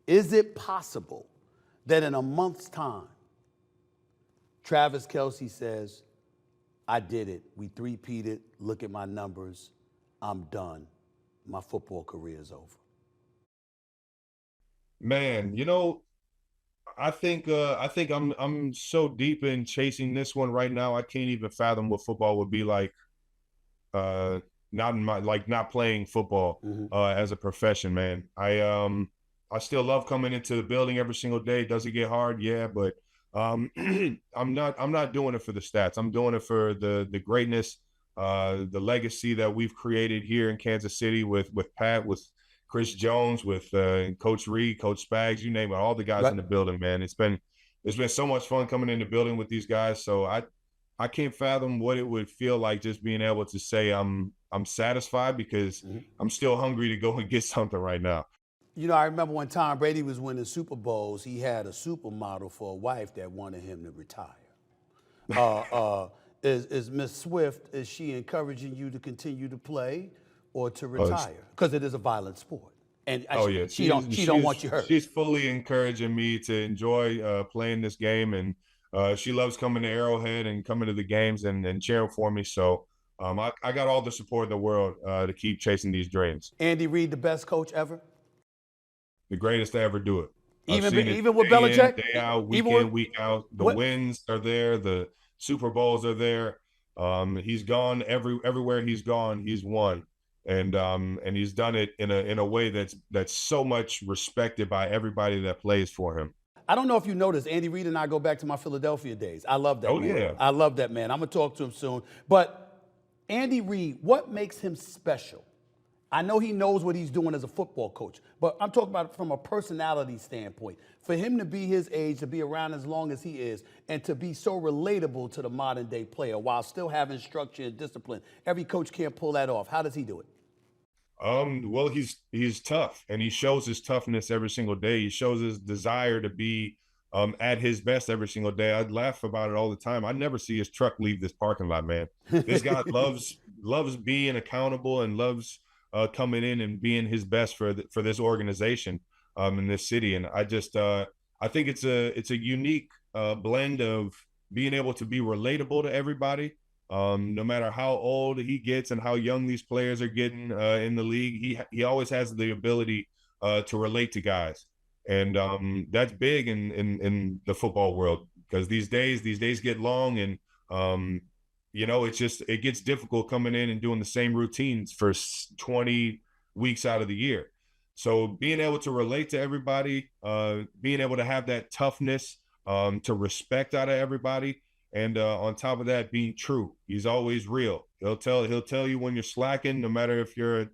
is it possible that in a month's time, Travis Kelce says, I did it. We three-peated. Look at my numbers. I'm done. My football career is over. Man, I think I'm so deep in chasing this one right now. I can't even fathom what football would be like. Not playing football as a profession, man. I still love coming into the building every single day. Does it get hard? Yeah, but I'm not doing it for the stats. I'm doing it for the greatness, the legacy that we've created here in Kansas City with Pat, with Chris Jones, with Coach Reid, Coach Spags, you name it, all the guys in the building, man. It's been so much fun coming in the building with these guys. So I can't fathom what it would feel like just being able to say I'm satisfied, because I'm still hungry to go and get something right now. I remember when Tom Brady was winning Super Bowls, he had a supermodel for a wife that wanted him to retire. Is Miss Swift, is she encouraging you to continue to play or to retire? Because it is a violent sport. And she don't want you hurt. She's fully encouraging me to enjoy playing this game, and she loves coming to Arrowhead and coming to the games and cheering for me. So I got all the support in the world to keep chasing these dreams. Andy Reid, the best coach ever? The greatest to ever do it. Even with Belichick? Day out, week out. The wins are there. The Super Bowls are there. He's gone everywhere he's gone, he's won. And he's done it in a way that's so much respected by everybody that plays for him. I don't know if you noticed, Andy Reid and I go back to my Philadelphia days. I love that man. Yeah. I love that man. I'm going to talk to him soon. But Andy Reid, what makes him special? I know he knows what he's doing as a football coach, but I'm talking about from a personality standpoint. For him to be his age, to be around as long as he is, and to be so relatable to the modern day player while still having structure and discipline. Every coach can't pull that off. How does he do it? Well, he's tough, and he shows his toughness every single day. He shows his desire to be at his best every single day. I'd laugh about it all the time. I never see his truck leave this parking lot, man. This guy loves being accountable and loves coming in and being his best for this organization in this city. And I think it's a unique blend of being able to be relatable to everybody. No matter how old he gets and how young these players are getting in the league, he always has the ability to relate to guys. And that's big in the football world, because these days get long, and it gets difficult coming in and doing the same routines for 20 weeks out of the year. So being able to relate to everybody, being able to have that toughness, to respect out of everybody, and on top of that, being true. He's always real. He'll tell you when you're slacking, no matter if you're an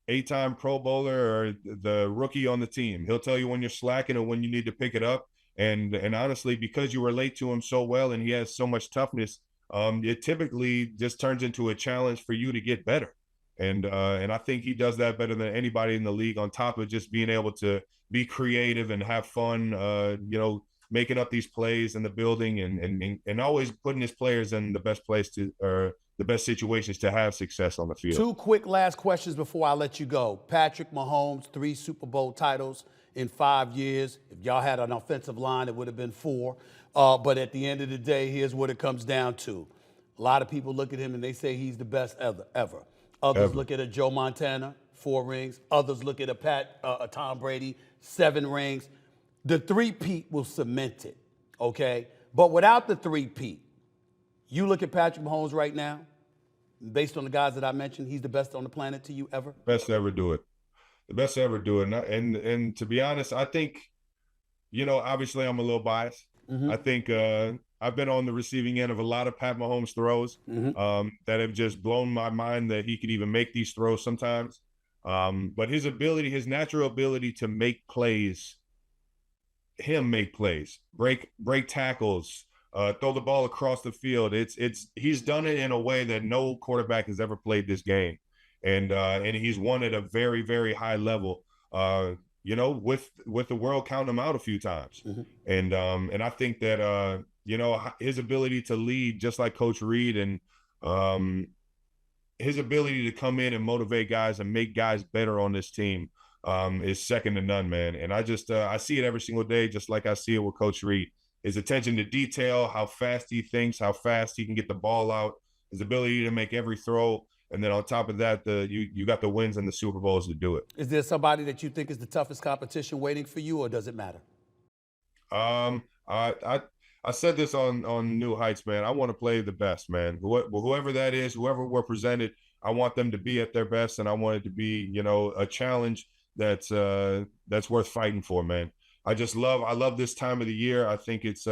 8-time Pro Bowler or the rookie on the team. He'll tell you when you're slacking or when you need to pick it up. And honestly, because you relate to him so well and he has so much toughness, it typically just turns into a challenge for you to get better. And I think he does that better than anybody in the league, on top of just being able to be creative and have fun, making up these plays in the building and always putting his players in the best place or the best situations to have success on the field. 2 quick last questions before I let you go. Patrick Mahomes, 3 Super Bowl titles in 5 years. If y'all had an offensive line, it would have been 4. But at the end of the day, here's what it comes down to. A lot of people look at him and they say he's the best ever. Others look at a Joe Montana, 4 rings. Others look at a Tom Brady, 7 rings. The three-peat will cement it, okay? But without the three-peat, you look at Patrick Mahomes right now, based on the guys that I mentioned, he's the best on the planet to you ever? Best to ever do it. The best to ever do it. And to be honest, I think Obviously I'm a little biased. I think I've been on the receiving end of a lot of Pat Mahomes throws that have just blown my mind that he could even make these throws sometimes. But his natural ability to make plays, break tackles, throw the ball across the field. He's done it in a way that no quarterback has ever played this game. And he's won at a very, very high level. With the world counting him out a few times. And I think that his ability to lead, just like Coach Reid, and his ability to come in and motivate guys and make guys better on this team is second to none, man. And I see it every single day, just like I see it with Coach Reid. His attention to detail, how fast he thinks, how fast he can get the ball out, his ability to make every throw. And then on top of that, you got the wins and the Super Bowls to do it. Is there somebody that you think is the toughest competition waiting for you, or does it matter? I said this on New Heights, man. I want to play the best, man. Whoever that is, whoever we're presented, I want them to be at their best, and I want it to be, a challenge that's worth fighting for, man. I love this time of the year. I think it's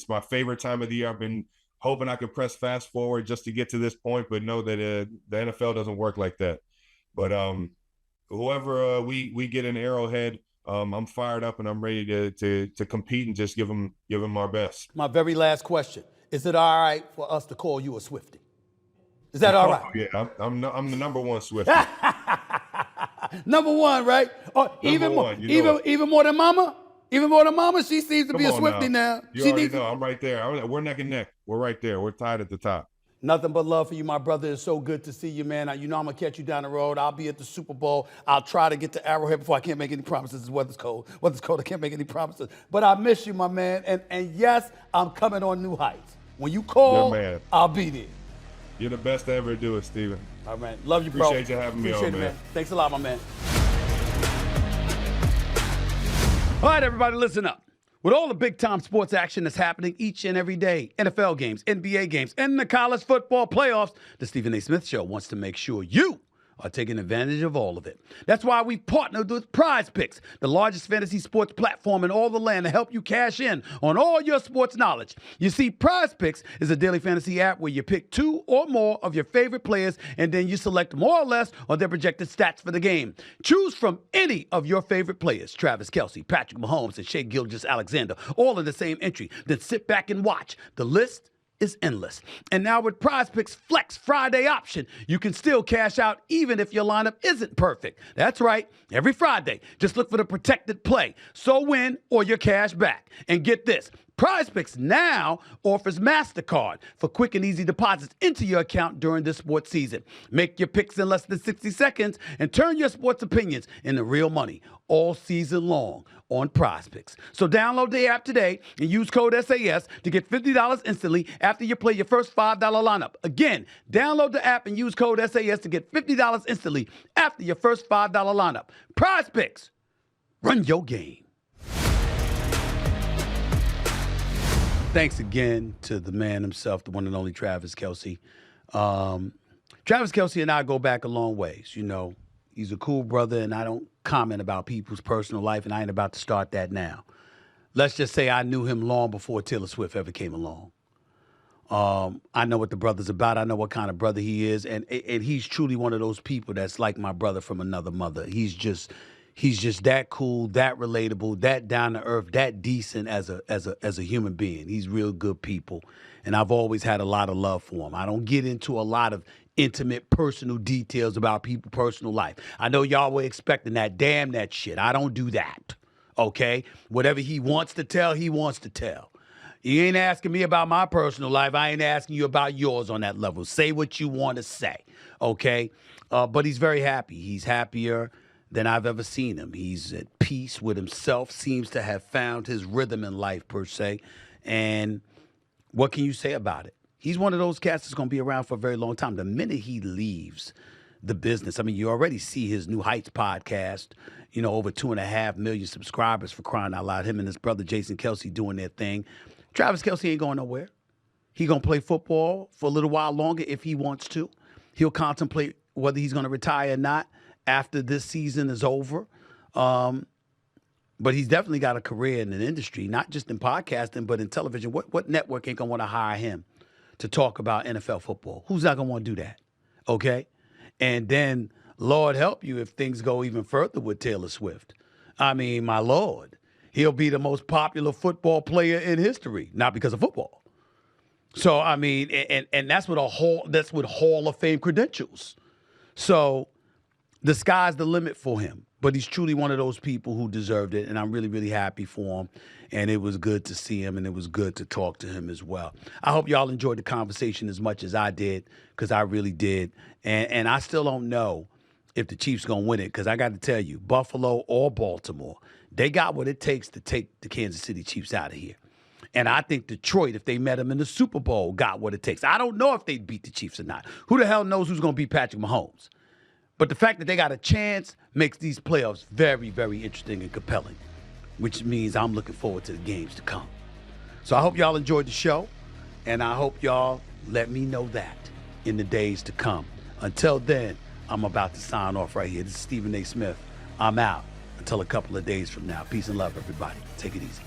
my favorite time of the year. I've been hoping I could press fast forward just to get to this point, but know that the NFL doesn't work like that. But whoever we get in Arrowhead, I'm fired up and I'm ready to compete and just give them our best. My very last question: is it all right for us to call you a Swiftie? Is that all right? Yeah, I'm the number one Swiftie. Number one, right? Or even more than Mama. Even more than Mama, she seems to be a Swiftie now. You already know. I'm right there. We're neck and neck. We're right there. We're tied at the top. Nothing but love for you, my brother. It's so good to see you, man. I'm going to catch you down the road. I'll be at the Super Bowl. I'll try to get to Arrowhead before I can't make any promises. The weather's cold. Weather's cold. I can't make any promises. But I miss you, my man. And yes, I'm coming on New Heights. When you call, I'll be there. You're the best to ever do it, Steven. All right, man. Love you, bro. Appreciate you having me on, man. Thanks a lot, my man. All right, everybody, listen up. With all the big-time sports action that's happening each and every day, NFL games, NBA games, and the college football playoffs, the Stephen A. Smith Show wants to make sure you are taking advantage of all of it. That's why we partnered with Prize Picks, the largest fantasy sports platform in all the land, to help you cash in on all your sports knowledge. You see, Prize Picks is a daily fantasy app where you pick two or more of your favorite players, and then you select more or less on their projected stats for the game. Choose from any of your favorite players: Travis Kelce, Patrick Mahomes, and Shea Gilgeous-Alexander, all in the same entry. Then sit back and watch. The list is endless. And now with Prize Picks Flex Friday option, you can still cash out even if your lineup isn't perfect. That's right. Every Friday, just look for the protected play. So win or your cash back. And get this, Prize Picks now offers MasterCard for quick and easy deposits into your account during this sports season. Make your picks in less than 60 seconds and turn your sports opinions into real money all season long on Prize Picks. So download the app today and use code SAS to get $50 instantly after you play your first $5 lineup. Again, download the app and use code SAS to get $50 instantly after your first $5 lineup. Prize Picks. Run your game. Thanks again to the man himself, the one and only Travis Kelce. Travis Kelce and I go back a long ways. He's a cool brother, and I don't comment about people's personal life, and I ain't about to start that now. Let's just say I knew him long before Taylor Swift ever came along. I know what the brother's about. I know what kind of brother he is, and he's truly one of those people that's like my brother from another mother. He's just that cool, that relatable, that down to earth, that decent as a human being. He's real good people, and I've always had a lot of love for him. I don't get into a lot of intimate personal details about people's personal life. I know y'all were expecting that. Damn that shit. I don't do that. Okay? Whatever he wants to tell, he wants to tell. You ain't asking me about my personal life. I ain't asking you about yours on that level. Say what you want to say. Okay? But he's very happy. He's happier than I've ever seen him. He's at peace with himself, seems to have found his rhythm in life, per se. And what can you say about it? He's one of those cats that's going to be around for a very long time. The minute he leaves the business, I mean, you already see his New Heights podcast, over 2.5 million subscribers, for crying out loud. Him and his brother, Jason Kelce, doing their thing. Travis Kelce ain't going nowhere. He going to play football for a little while longer if he wants to. He'll contemplate whether he's going to retire or not after this season is over. But he's definitely got a career in the industry, not just in podcasting, but in television. What network ain't going to want to hire him to talk about NFL football? Who's not going to want to do that? Okay? And then, Lord help you if things go even further with Taylor Swift. I mean, my Lord, he'll be the most popular football player in history, not because of football. So, I mean, and that's with Hall of Fame credentials. So the sky's the limit for him. But he's truly one of those people who deserved it, and I'm really, really happy for him. And it was good to see him, and it was good to talk to him as well. I hope y'all enjoyed the conversation as much as I did, because I really did. And I still don't know if the Chiefs going to win it, because I got to tell you, Buffalo or Baltimore, they got what it takes to take the Kansas City Chiefs out of here. And I think Detroit, if they met them in the Super Bowl, got what it takes. I don't know if they'd beat the Chiefs or not. Who the hell knows who's going to beat Patrick Mahomes? But the fact that they got a chance makes these playoffs very, very interesting and compelling, which means I'm looking forward to the games to come. So I hope y'all enjoyed the show, and I hope y'all let me know that in the days to come. Until then, I'm about to sign off right here. This is Stephen A. Smith. I'm out until a couple of days from now. Peace and love, everybody. Take it easy.